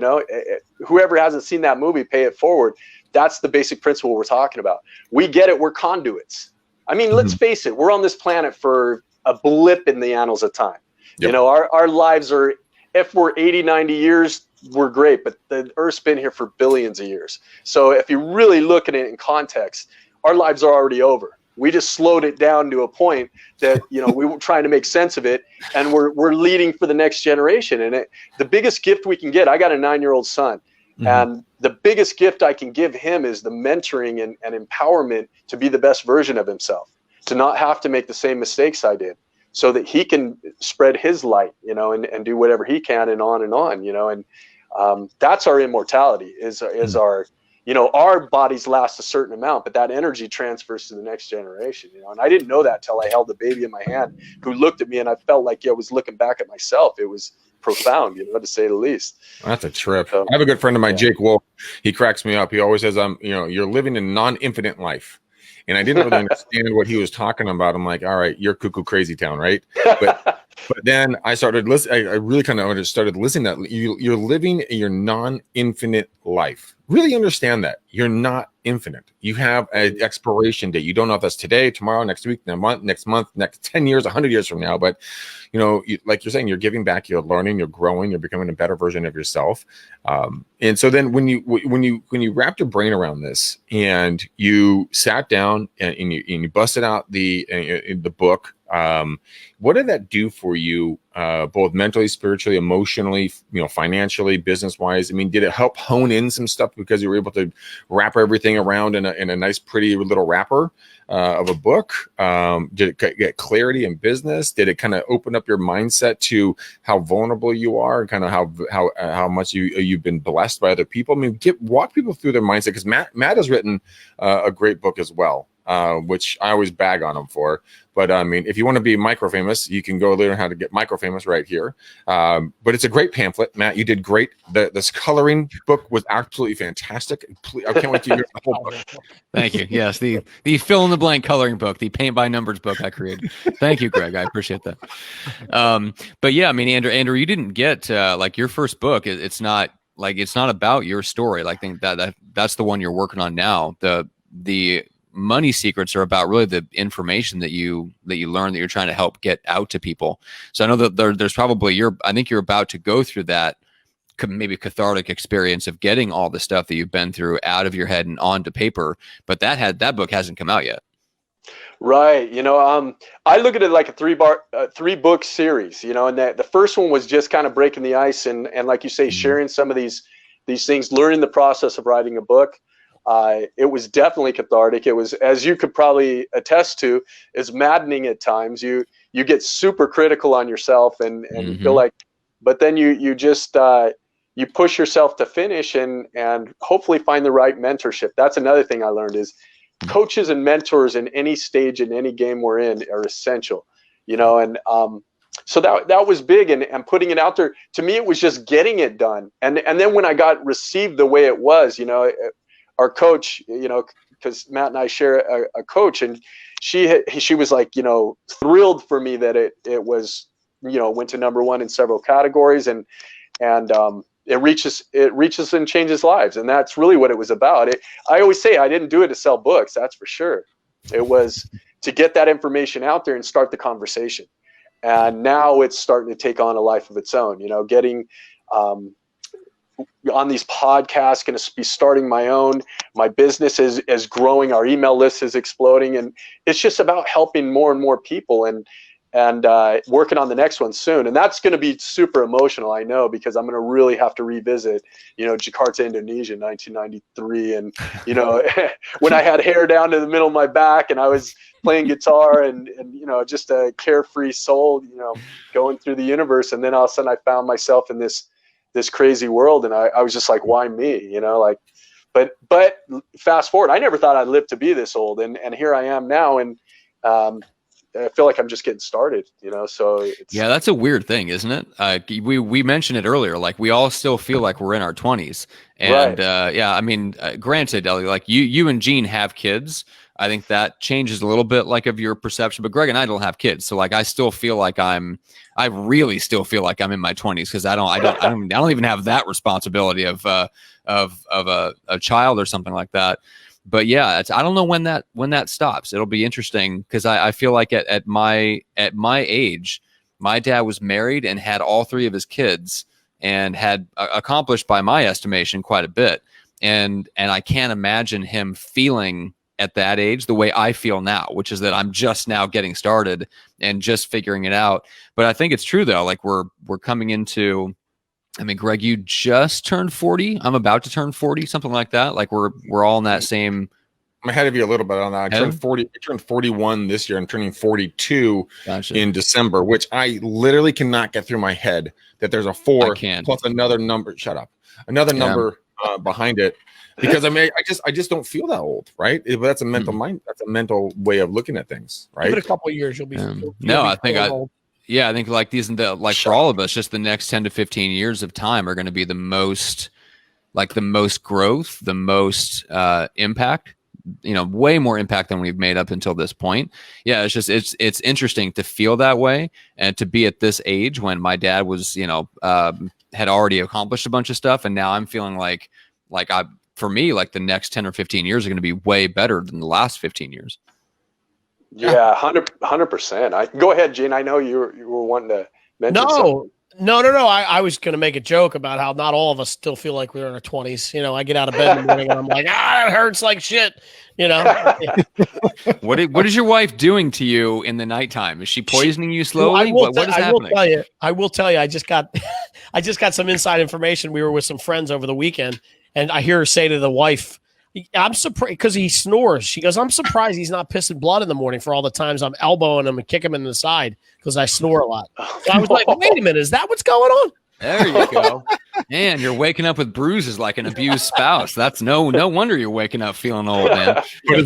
Whoever hasn't seen that movie, Pay It Forward. That's the basic principle we're talking about. We get it. We're conduits. I mean, let's face it. We're on this planet for a blip in the annals of time. Yep. Our lives are, if we're 80, 90 years, we're great. But the Earth's been here for billions of years. So if you really look at it in context, our lives are already over. We just slowed it down to a point that, we were trying to make sense of it, and we're leading for the next generation. And the biggest gift we can get, I got a 9-year-old son. And the biggest gift I can give him is the mentoring and empowerment to be the best version of himself, to not have to make the same mistakes I did, so that he can spread his light, you know, and do whatever he can, and on, you know. And that's our immortality, is our, you know, our bodies last a certain amount, but that energy transfers to the next generation, you know. And I didn't know that till I held the baby in my hand, who looked at me, and I felt like I was looking back at myself. It was profound, you know, to say the least. That's a trip. I have a good friend of mine, Jake Wolf. He cracks me up. He always says, you know, you're living a non-infinite life. And I didn't really understand what he was talking about. I'm like, all right, you're cuckoo crazy town, right? But then I started listening. I really kind of started listening that you're living your non-infinite life. Really understand that you're not infinite. You have an expiration date. You don't know if that's today, tomorrow, next week, next month, next 10 years, 100 years from now. But, you know, like you're saying, you're giving back, you're learning, you're growing, you're becoming a better version of yourself. And so then when you wrapped your brain around this and you sat down and you busted out the book, what did that do for you, both mentally, spiritually, emotionally, you know, financially, business wise? I mean, did it help hone in some stuff because you were able to wrap everything around in a nice, pretty little wrapper of a book? Did it get clarity in business? Did it kind of open up your mindset to how vulnerable you are and kind of how much you've been blessed by other people? I mean, walk people through their mindset, because Matt has written a great book as well, which I always bag on him for. But I mean, if you want to be micro famous, you can go learn how to get micro famous right here. But it's a great pamphlet, Matt. You did great. This coloring book was absolutely fantastic. I can't wait to hear the whole book. Thank you. Yes, the fill in the blank coloring book, the paint by numbers book I created. Thank you, Greg. I appreciate that. But yeah, I mean, Andrew, you didn't get like your first book. It's not about your story. Like, I think that's the one you're working on now. The Money Secrets are about really the information that you learn, that you're trying to help get out to people. So I know that there's probably I think you're about to go through that maybe cathartic experience of getting all the stuff that you've been through out of your head and onto paper, but that book hasn't come out yet. Right. You know, I look at it like a three book series, you know, and the first one was just kind of breaking the ice and like you say, sharing some of these things, learning the process of writing a book. It was definitely cathartic. It was, as you could probably attest to, is maddening at times. You get super critical on yourself and you feel like, but then you just you push yourself to finish and hopefully find the right mentorship. That's another thing I learned, is coaches and mentors in any stage in any game we're in are essential, you know. And so that was big, and putting it out there. To me, it was just getting it done. And then when I got received the way it was, you know, our coach, you know, because Matt and I share a coach, and she was like, you know, thrilled for me that it was, you know, went to #1 in several categories, and it reaches and changes lives. And that's really what it was about. I always say I didn't do it to sell books. That's for sure. It was to get that information out there and start the conversation. And now it's starting to take on a life of its own, you know, getting, on these podcasts, going to be starting my own. My business is growing. Our email list is exploding, and it's just about helping more and more people and working on the next one soon. And that's going to be super emotional, I know, because I'm going to really have to revisit, you know, Jakarta, Indonesia, 1993, and you know, when I had hair down to the middle of my back and I was playing guitar and you know, just a carefree soul, you know, going through the universe. And then all of a sudden I found myself in this crazy world, and I was just like, why me, you know? Like, but fast forward, I never thought I'd live to be this old, and here I am now, and I feel like I'm just getting started, you know. So yeah, that's a weird thing, isn't it? We mentioned it earlier, like we all still feel like we're in our 20s, and right. Yeah, I mean, granted, like you and Gene have kids. I think that changes a little bit, like, of your perception. But Greg and I don't have kids, so like I still feel like I really still feel like I'm in my 20s, because I don't even have that responsibility of a child or something like that. But yeah, I don't know when that stops. It'll be interesting, because I feel like at my age, my dad was married and had all 3 of his kids and had accomplished, by my estimation, quite a bit. And I can't imagine him feeling at that age the way I feel now, which is that I'm just now getting started and just figuring it out. But I think it's true, though. Like we're coming into I mean, Greg, you just turned 40. I'm about to turn 40, something like that. Like we're all in that same. I'm ahead of you a little bit on that. I turned 40. I turned 41 this year. I'm turning 42 in December, which I literally cannot get through my head that there's a 4 plus another number. Shut up. Another number behind it, because I just don't feel that old, right? That's a mental mind. That's a mental way of looking at things, right? Give it a couple of years, you'll be. I think like these, for all of us, just the next 10 to 15 years of time are going to be the most growth, the most impact. Way more impact than we've made up until this point. Yeah, it's interesting to feel that way, and to be at this age when my dad was, had already accomplished a bunch of stuff, and now I'm feeling like for me, like the next 10 or 15 years are going to be way better than the last 15 years. Yeah, 100%. Go ahead, Gene. I know you were wanting to mention something. No. I was going to make a joke about how not all of us still feel like we're in our 20s. I get out of bed in the morning and I'm like, it hurts like shit. What is your wife doing to you in the nighttime? Is she poisoning you slowly? What is happening? I will tell you. I just got some inside information. We were with some friends over the weekend, and I hear her say to the wife, I'm surprised because he snores. She goes, I'm surprised he's not pissing blood in the morning for all the times I'm elbowing him and kicking him in the side because I snore a lot. So I was like, wait a minute, is that what's going on? There you go. Man, you're waking up with bruises like an abused spouse. That's no wonder you're waking up feeling old, man. But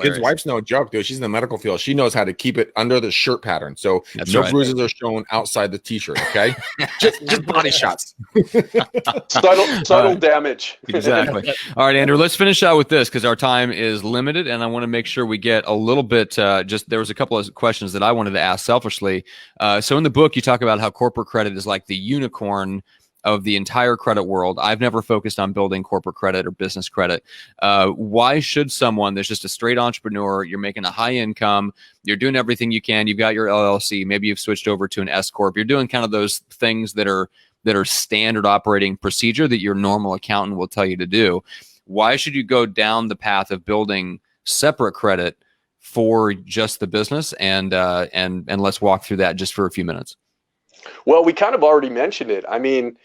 his wife's no joke, dude. She's in the medical field. She knows how to keep it under the shirt pattern, so bruises are shown outside the t-shirt. Okay, just body shots. subtle damage. Exactly. All right, Andrew. Let's finish out with this because our time is limited, and I want to make sure we get a little bit. There was a couple of questions that I wanted to ask selfishly. So in the book, you talk about how corporate credit is like the unicorn of the entire credit world. I've never focused on building corporate credit or business credit. Why should someone that's just a straight entrepreneur, you're making a high income, you're doing everything you can, you've got your LLC, maybe you've switched over to an S Corp, you're doing kind of those things that are standard operating procedure that your normal accountant will tell you to do. Why should you go down the path of building separate credit for just the business? And let's walk through that just for a few minutes. Well, we kind of already mentioned it. I mean,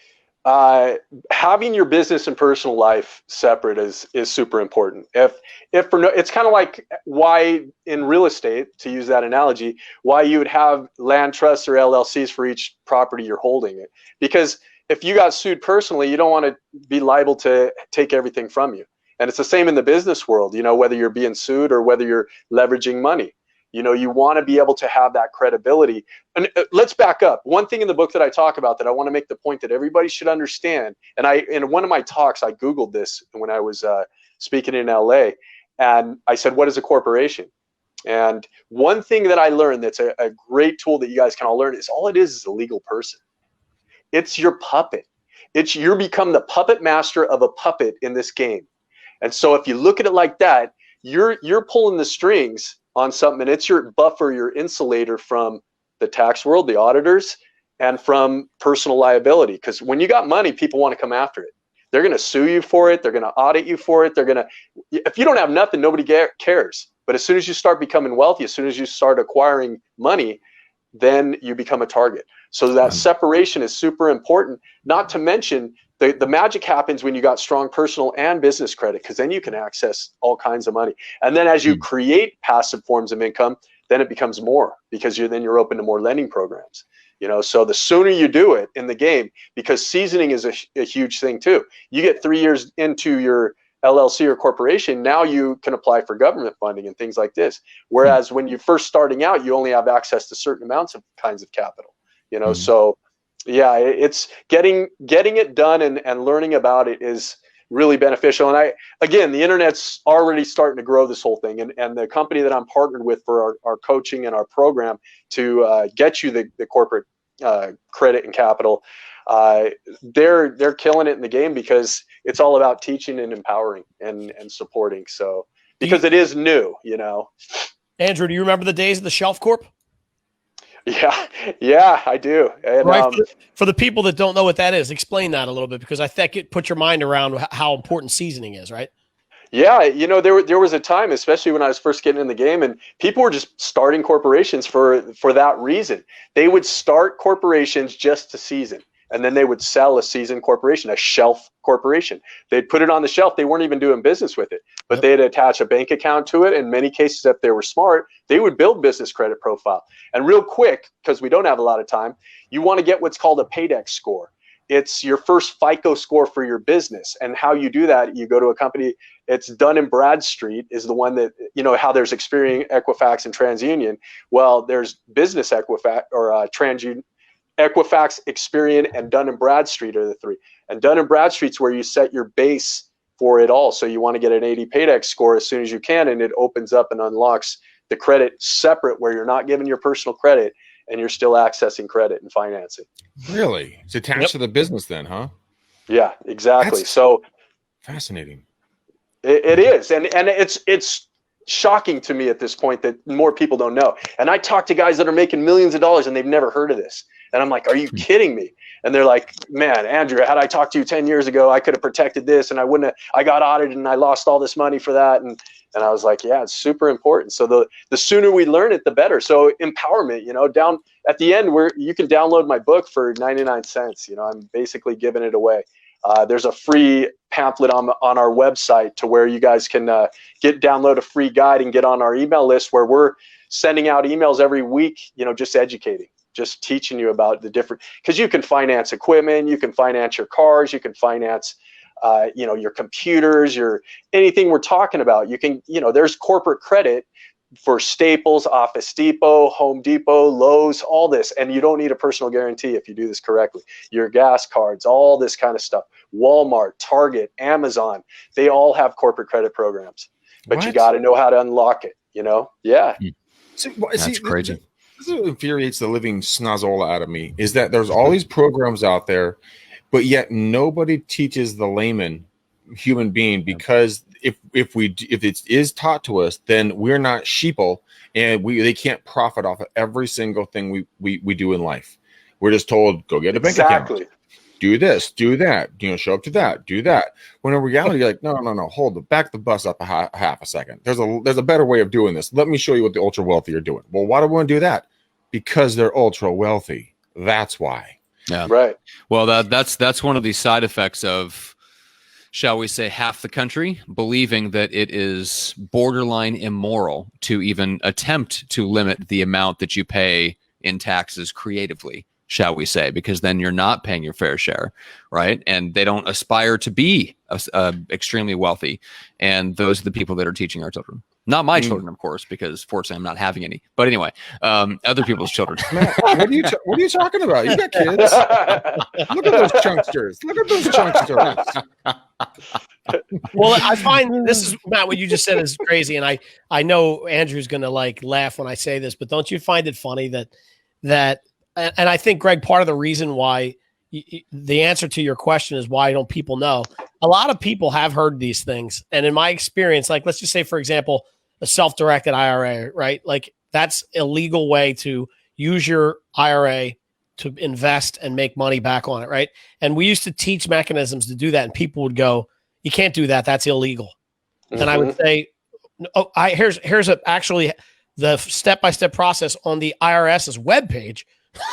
having your business and personal life separate is super important. It's kind of like why in real estate, to use that analogy, why you would have land trusts or LLCs for each property you're holding. Because if you got sued personally, you don't want to be liable to take everything from you. And it's the same in the business world, whether you're being sued or whether you're leveraging money. You want to be able to have that credibility. And let's back up. One thing in the book that I talk about that I want to make the point that everybody should understand. And in one of my talks, I Googled this when I was speaking in LA, and I said, what is a corporation? And one thing that I learned that's a great tool that you guys can all learn is all it is a legal person. It's your puppet. You become the puppet master of a puppet in this game. And so if you look at it like that, you're pulling the strings on something, and it's your buffer, your insulator from the tax world, the auditors, and from personal liability. Because when you got money, people want to come after it. They're going to sue you for it. They're going to audit you for it. If you don't have nothing, nobody cares. But as soon as you start becoming wealthy, as soon as you start acquiring money, then you become a target. So that separation is super important. Not to mention the magic happens when you got strong personal and business credit, because then you can access all kinds of money. And then as you create passive forms of income, then it becomes more, because you're open to more lending programs. So the sooner you do it in the game, because seasoning is a huge thing too. You get 3 years into your LLC or corporation, now you can apply for government funding and things like this. Whereas when you're first starting out, you only have access to certain amounts of kinds of capital. So yeah, it's getting it done and learning about it is really beneficial. And again, the internet's already starting to grow this whole thing. And the company that I'm partnered with for our coaching and our program to get you the corporate credit and capital, they're killing it in the game, because it's all about teaching and empowering and supporting. So because it is new, Andrew, do you remember the days of the Shelf Corp? Yeah, I do. And, right. For the people that don't know what that is, explain that a little bit, because I think it put your mind around how important seasoning is, right? Yeah, there was a time, especially when I was first getting in the game, and people were just starting corporations for that reason. They would start corporations just to season. and then they would sell a seasoned corporation, a shelf corporation. They'd put it on the shelf. They weren't even doing business with it, but they'd attach a bank account to it. In many cases, if they were smart, they would build business credit profile. And real quick, because we don't have a lot of time, you want to get what's called a Paydex score. It's your first FICO score for your business. And how you do that, you go to a company, it's Dun & Bradstreet is the one that, you know, how there's Experian, Equifax, and TransUnion. Well, there's business Equifax or TransUnion, Equifax, Experian, and Dun & Bradstreet are the three. And Dun & Bradstreet's where you set your base for it all. So you want to get an 80 Paydex score as soon as you can, and it opens up and unlocks the credit separate where you're not giving your personal credit and you're still accessing credit and financing. Really? It's attached to the business then, huh? Yeah, exactly. That's so fascinating. It is. And it's shocking to me at this point that more people don't know. And I talk to guys that are making millions of dollars and they've never heard of this. And I'm like, are you kidding me? And they're like, man, Andrew, had I talked to you 10 years ago, I could have protected this and I wouldn't have, I got audited and I lost all this money for that. And I was like, yeah, it's super important. So the sooner we learn it, the better. So empowerment, you know, down at the end where you can download my book for 99 cents. You know, I'm basically giving it away. There's a free pamphlet on our website to where you guys can download a free guide and get on our email list where we're sending out emails every week, you know, just educating, just teaching you about the different, because you can finance equipment, you can finance your cars, you can finance you know, your computers, your anything we're talking about. You can, you know, there's corporate credit for Staples, Office Depot, Home Depot, Lowe's, all this. And you don't need a personal guarantee if you do this correctly. Your gas cards, all this kind of stuff. Walmart, Target, Amazon, they all have corporate credit programs. But you got to know how to unlock it, you know? Yeah. That's crazy. This is what infuriates the living snozzola out of me, is that there's all these programs out there, but yet nobody teaches the layman human being, because if it is taught to us, then we're not sheeple, and they can't profit off of every single thing we do in life. We're just told, go get a bank account, do this, do that, you know, show up to that, do that. When in reality, you're like, no, back the bus up half a second. There's a better way of doing this. Let me show you what the ultra wealthy are doing. Well, why do we want to do that? Because they're ultra wealthy. That's why. Yeah. Right. Well, that's one of the side effects of, shall we say, half the country believing that it is borderline immoral to even attempt to limit the amount that you pay in taxes creatively, shall we say, because then you're not paying your fair share, right? And they don't aspire to be extremely wealthy. And those are the people that are teaching our children. Not my children, of course, because fortunately I'm not having any. But anyway, other people's children. Matt, what are you talking about? You got kids. Look at those chunksters. Well, I find this is, Matt, what you just said is crazy, and I know Andrew's going to like laugh when I say this, but don't you find it funny that and I think, Greg, part of the reason why the answer to your question is why don't people know? A lot of people have heard these things, and in my experience, like let's just say, for example, a self-directed IRA, right? Like that's a legal way to use your IRA to invest and make money back on it, right? And we used to teach mechanisms to do that, and people would go, "You can't do that. That's illegal." Mm-hmm. And I would say, "Oh, here's actually the step-by-step process on the IRS's webpage,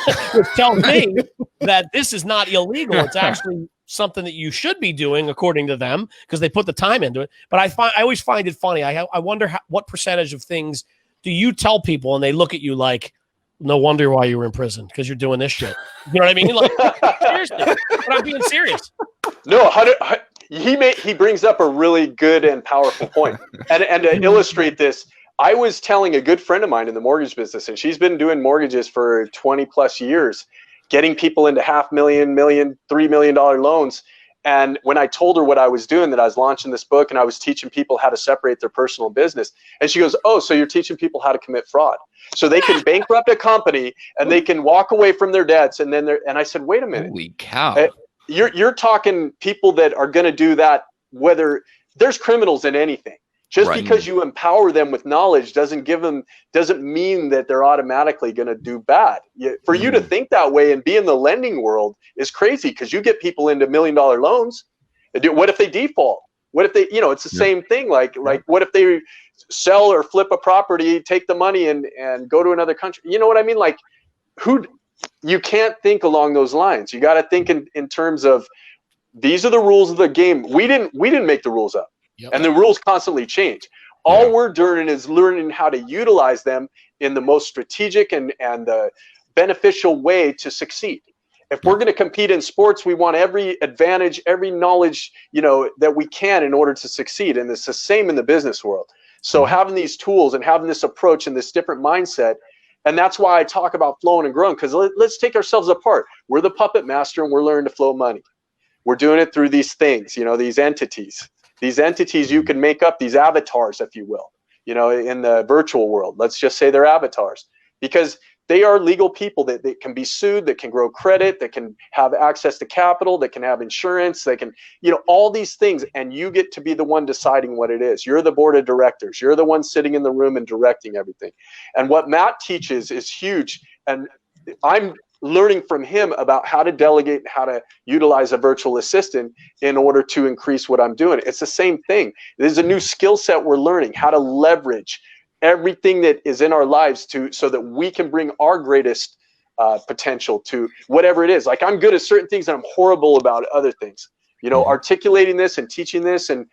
which tells me that this is not illegal. It's actually something that you should be doing according to them because they put the time into it." But I always find it funny. I wonder what percentage of things do you tell people and they look at you like, no wonder why you were in prison, because you're doing this shit. You know what I mean? Like, seriously, but I'm being serious. No, he brings up a really good and powerful point. And to illustrate this, I was telling a good friend of mine in the mortgage business, and she's been doing mortgages for 20 plus years, getting people into $500,000, $1 million, $3 million loans. And when I told her what I was doing, that I was launching this book and I was teaching people how to separate their personal business, and she goes, "Oh, so you're teaching people how to commit fraud, so they can bankrupt a company and they can walk away from their debts." And then and I said, "Wait a minute, holy cow! You're talking people that are going to do that. Whether there's criminals in anything." Just right. Because you empower them with knowledge doesn't mean that they're automatically going to do bad. For you to think that way and be in the lending world is crazy, because you get people into $1 million loans. What if they default? What if they, it's the same thing. Like what if they sell or flip a property, take the money and go to another country? You know what I mean? Like you can't think along those lines. You got to think in terms of, these are the rules of the game. We didn't make the rules up. Yep. And the rules constantly change. All we're doing is learning how to utilize them in the most strategic and beneficial way to succeed. If we're going to compete in sports, we want every advantage, every knowledge, that we can in order to succeed. And it's the same in the business world. So having these tools and having this approach and this different mindset, and that's why I talk about flowing and growing, because let's take ourselves apart. We're the puppet master and we're learning to flow money. We're doing it through these things, these entities. These entities you can make up, these avatars, if you will, in the virtual world. Let's just say they're avatars, because they are legal people that can be sued, that can grow credit, that can have access to capital, that can have insurance, they can, all these things. And you get to be the one deciding what it is. You're the board of directors. You're the one sitting in the room and directing everything. And what Matt teaches is huge. And I'm learning from him about how to delegate and how to utilize a virtual assistant in order to increase what I'm doing. It's the same thing. There's a new skill set we're learning, how to leverage everything that is in our lives so that we can bring our greatest potential to whatever it is. Like, I'm good at certain things and I'm horrible about other things. Articulating this and teaching this and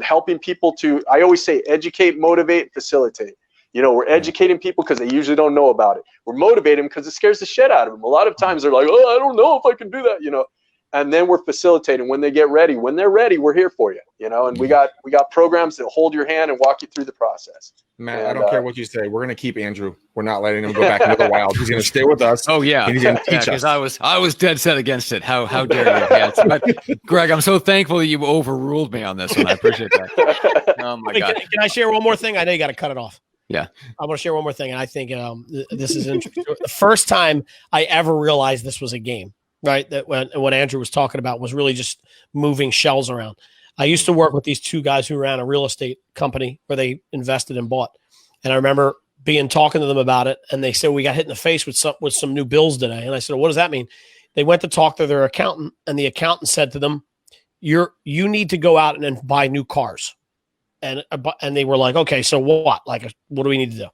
helping people to, I always say, educate, motivate, facilitate. We're educating people because they usually don't know about it. We're motivating them because it scares the shit out of them. A lot of times they're like, oh, I don't know if I can do that, And then we're facilitating when they get ready. When they're ready, we're here for you, And we got programs that hold your hand and walk you through the process. Matt, I don't care what you say. We're going to keep Andrew. We're not letting him go back into the wild. He's going to stay with us. Oh yeah, he's going to teach us. Because I was dead set against it. How dare you? Yeah, but Greg, I'm so thankful that you overruled me on this one. I appreciate that. Oh my God. Can I share one more thing? I know you got to cut it off. Yeah. I want to share one more thing. And I think this is interesting. The first time I ever realized this was a game, right? That when what Andrew was talking about was really just moving shells around. I used to work with these two guys who ran a real estate company where they invested and bought. And I remember talking to them about it. And they said, we got hit in the face with some new bills today. And I said, well, what does that mean? They went to talk to their accountant, and the accountant said to them, you need to go out and buy new cars. And they were like, okay, so what? Like, what do we need to do?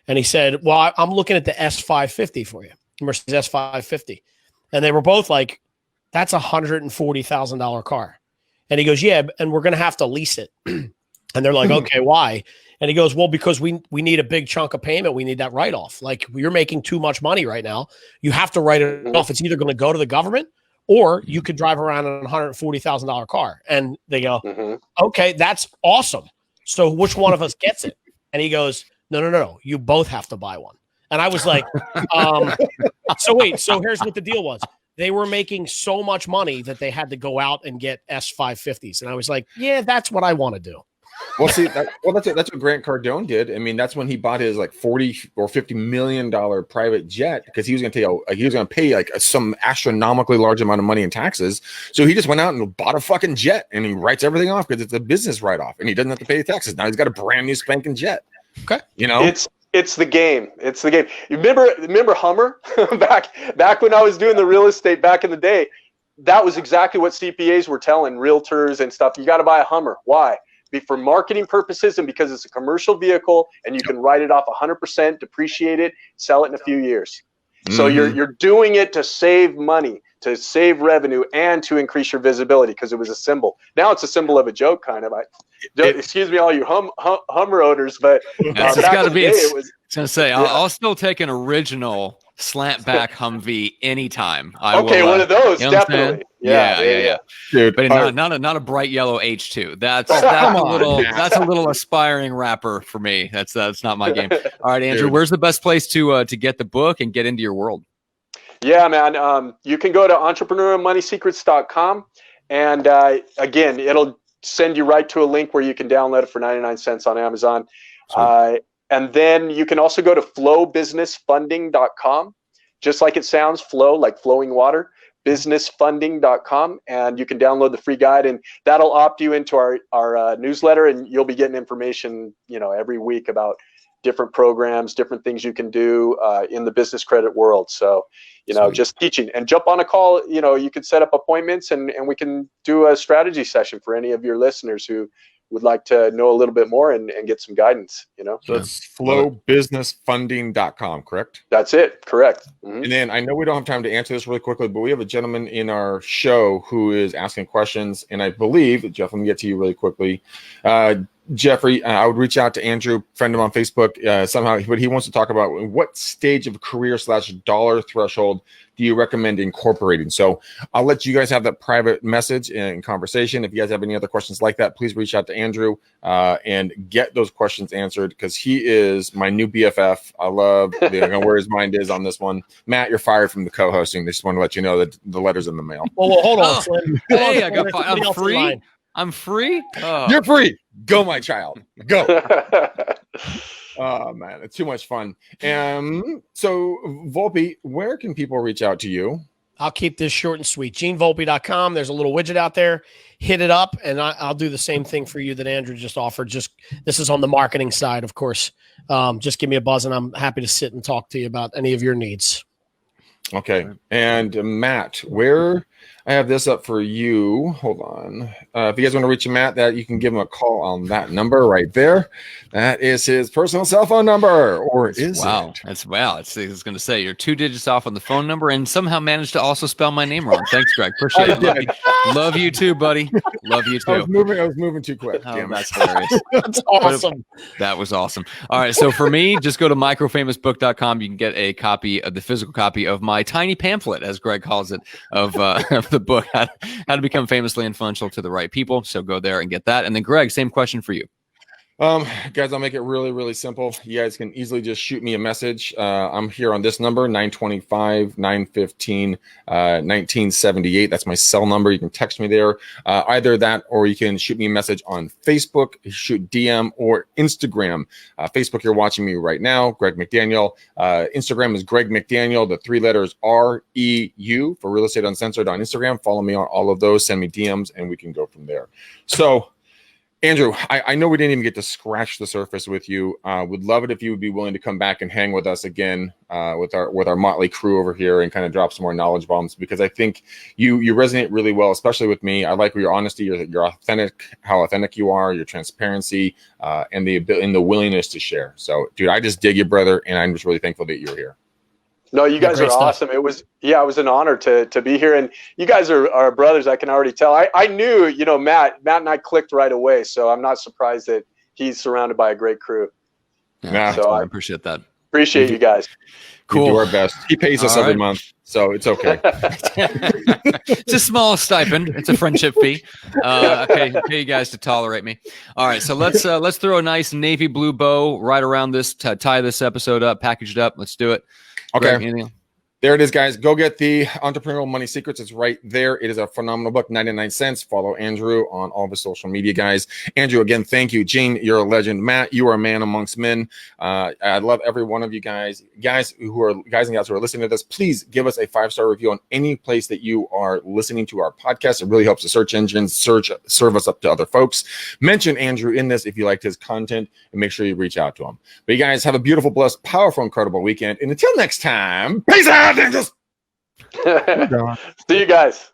And he said, well, I'm looking at the S550 for you, Mercedes S550. And they were both like, that's $140,000 car. And he goes, yeah, and we're going to have to lease it. And they're like, okay, why? And he goes, well, because we need a big chunk of payment. We need that write-off. Like, you're making too much money right now. You have to write it off. It's either going to go to the government, or you could drive around in a $140,000 car. And they go, okay, that's awesome. So which one of us gets it? And he goes, no. You both have to buy one. And I was like, so here's what the deal was. They were making so much money that they had to go out and get S550s. And I was like, yeah, that's what I want to do. Well, see, that's what Grant Cardone did. I mean, that's when he bought his like $40 or $50 million private jet, because he was going to pay like some astronomically large amount of money in taxes. So he just went out and bought a fucking jet, and he writes everything off because it's a business write-off, and he doesn't have to pay the taxes. Now he's got a brand new spanking jet. Okay, It's the game. It's the game. You remember Hummer back when I was doing the real estate back in the day? That was exactly what CPAs were telling realtors and stuff. You got to buy a Hummer. Why? For marketing purposes, and because it's a commercial vehicle and you can write it off 100%, depreciate it, sell it in a few years. So you're doing it to save money, to save revenue, and to increase your visibility, because it was a symbol. Now it's a symbol of a joke, kind of. Excuse me, all you Hummer owners, but it's got to be. I was gonna say, I'll still take an original slant back Humvee anytime. One of those, definitely. Yeah. Dude, but not a bright yellow H2. That's a little aspiring rapper for me. That's not my game. All right, Andrew, where's the best place to get the book and get into your world? Yeah, man. You can go to entrepreneurialmoneysecrets.com, and again, it'll send you right to a link where you can download it for 99 cents on Amazon. And then you can also go to flowbusinessfunding.com, just like it sounds, flow, like flowing water, businessfunding.com, and you can download the free guide, and that'll opt you into our newsletter, and you'll be getting information, every week about different programs, different things you can do in the business credit world. So, just teaching, and jump on a call. You can set up appointments, and we can do a strategy session for any of your listeners who would like to know a little bit more and get some guidance, So it's flowbusinessfunding.com, correct? That's it. Correct. And then I know we don't have time to answer this really quickly, but we have a gentleman in our show who is asking questions. And I believe, Jeff, let me get to you really quickly. Jeffrey, I would reach out to Andrew, friend of him on Facebook, somehow, but he wants to talk about what stage of career / dollar threshold do you recommend incorporating? So I'll let you guys have that private message and conversation. If you guys have any other questions like that, please reach out to Andrew and get those questions answered, because he is my new BFF. I love where his mind is on this one. Matt, you're fired from the co-hosting. Just want to let you know that the letter's in the mail. Well, hold on, Slim. Hey, I got fired. I'm free. I'm free. Oh. You're free. Go, my child. Go. Oh, man. It's too much fun. So, Volpe, where can people reach out to you? I'll keep this short and sweet. GeneVolpe.com. There's a little widget out there. Hit it up, and I'll do the same thing for you that Andrew just offered. This is on the marketing side, of course. Just give me a buzz, and I'm happy to sit and talk to you about any of your needs. Okay. And Matt, where I have this up for you. Hold on. If you guys want to reach Matt, that you can give him a call on that number right there. That is his personal cell phone number, or is it? It's going to say you're 2 digits off on the phone number, and somehow managed to also spell my name wrong. Thanks, Greg. Appreciate it. Love you too, buddy. Love you too. I was moving too quick. Oh, that's hilarious. That's awesome. That was awesome. All right. So for me, just go to microfamousbook.com. You can get a copy of the physical copy of my tiny pamphlet, as Greg calls it, of the book, how to become famously influential to the right people. So go there and get that. And then Greg, same question for you. Guys, I'll make it really, really simple. You guys can easily just shoot me a message. I'm here on this number, 925-915-1978. That's my cell number. You can text me there. Either that, or you can shoot me a message on Facebook, shoot DM, or Instagram. Facebook, you're watching me right now, Greg McDaniel. Instagram is Greg McDaniel. The 3 letters REU for Real Estate Uncensored on Instagram. Follow me on all of those. Send me DMs, and we can go from there. So, Andrew, I know we didn't even get to scratch the surface with you. Would love it if you would be willing to come back and hang with us again with our motley crew over here and kind of drop some more knowledge bombs, because I think you resonate really well, especially with me. I like your honesty, your authentic, how authentic you are, your transparency, and the willingness to share. So, dude, I just dig you, brother, and I'm just really thankful that you're here. No, you guys are awesome. It was an honor to be here, and you guys are brothers. I can already tell. I knew, Matt and I clicked right away, so I'm not surprised that he's surrounded by a great crew. Yeah, so I appreciate that. Appreciate you guys. Cool. We do our best. He pays us every month, so it's okay. It's a small stipend. It's a friendship fee. Okay, pay you guys to tolerate me. All right, so let's throw a nice navy blue bow right around this to tie this episode up, package it up. Let's do it. Okay. Greg, there it is, guys. Go get the Entrepreneurial Money Secrets. It's right there. It is a phenomenal book, 99 cents. Follow Andrew on all of his social media, guys. Andrew, again, thank you. Gene, you're a legend. Matt, you are a man amongst men. I love every one of you guys. Guys and gals who are listening to this, please give us a 5-star review on any place that you are listening to our podcast. It really helps the search engines serve us up to other folks. Mention Andrew in this if you liked his content, and make sure you reach out to him. But you guys have a beautiful, blessed, powerful, incredible weekend. And until next time, peace out. See you guys.